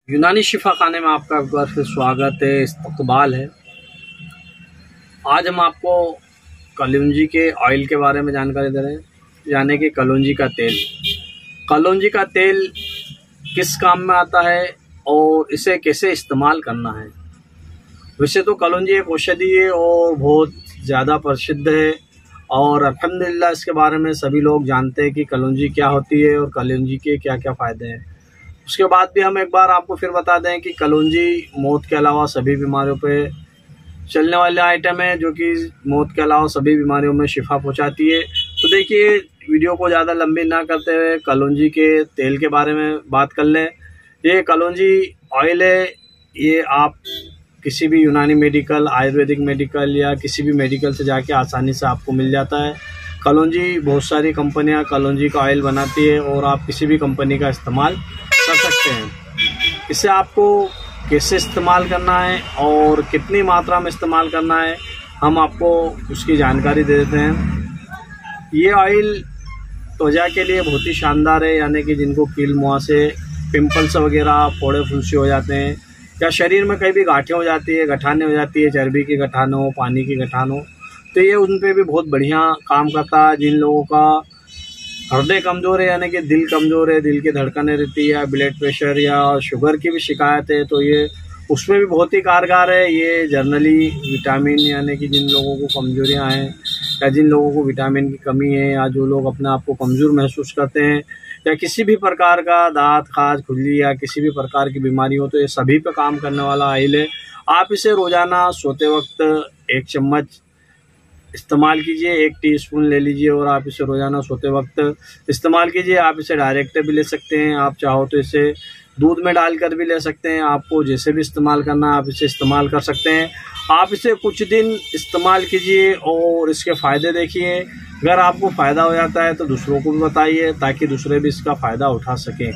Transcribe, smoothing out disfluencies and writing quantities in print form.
यूनानी शिफा खाने में आपका एक बार फिर स्वागत है, इस्तकबाल है। आज हम आपको कलौंजी के ऑयल के बारे में जानकारी दे रहे हैं, यानी कि कलौंजी का तेल। कलौंजी का तेल किस काम में आता है और इसे कैसे इस्तेमाल करना है। वैसे तो कलौंजी एक औषधि है और बहुत ज़्यादा प्रसिद्ध है और अल्हम्दुलिल्लाह इसके बारे में सभी लोग जानते हैं कि कलौंजी क्या होती है और कलौंजी के क्या क्या फ़ायदे हैं। उसके बाद भी हम एक बार आपको फिर बता दें कि कलौंजी मौत के अलावा सभी बीमारियों पे चलने वाले आइटम है, जो कि मौत के अलावा सभी बीमारियों में शिफा पहुंचाती है। तो देखिए, वीडियो को ज़्यादा लंबी ना करते हुए कलौंजी के तेल के बारे में बात कर लें। ये कलौंजी ऑयल है, ये आप किसी भी यूनानी मेडिकल, आयुर्वेदिक मेडिकल या किसी भी मेडिकल से जाके आसानी से आपको मिल जाता है। कलौंजी बहुत सारी कंपनियां कलौंजी का ऑयल बनाती है और आप किसी भी कंपनी का इस्तेमाल कर सकते हैं। इसे आपको कैसे इस्तेमाल करना है और कितनी मात्रा में इस्तेमाल करना है, हम आपको उसकी जानकारी दे देते हैं। ये ऑयल त्वचा के लिए बहुत ही शानदार है, यानी कि जिनको कील मुहासे, पिंपल्स वगैरह, फोड़े फुंसी हो जाते हैं या शरीर में कहीं भी गांठें हो जाती है, गठाने हो जाती है, चर्बी की गठान हो, पानी की गठान हो, तो ये उन पे भी बहुत बढ़िया काम करता है। जिन लोगों का हृदय कमज़ोर है, यानी कि दिल कमज़ोर है, दिल की धड़कनें रहती है, या ब्लड प्रेशर या शुगर की भी शिकायत है, तो ये उसमें भी बहुत ही कारगर है। ये जनरली विटामिन, यानी कि जिन लोगों को कमजोरियां हैं या जिन लोगों को विटामिन की कमी है या जो लोग अपने आप को कमज़ोर महसूस करते हैं या किसी भी प्रकार का दांत, खाज, खुजली या किसी भी प्रकार की बीमारी हो, तो ये सभी पे काम करने वाला ऑयल है। आप इसे रोज़ाना सोते वक्त 1 चम्मच इस्तेमाल कीजिए, 1 टीस्पून ले लीजिए और आप इसे रोज़ाना सोते वक्त इस्तेमाल कीजिए। आप इसे डायरेक्ट भी ले सकते हैं, आप चाहो तो इसे दूध में डालकर भी ले सकते हैं। आपको जैसे भी इस्तेमाल करना है आप इसे इस्तेमाल कर सकते हैं। आप इसे कुछ दिन इस्तेमाल कीजिए और इसके फ़ायदे देखिए। अगर आपको फ़ायदा हो जाता है तो दूसरों को भी बताइए, ताकि दूसरे भी इसका फ़ायदा उठा सकें।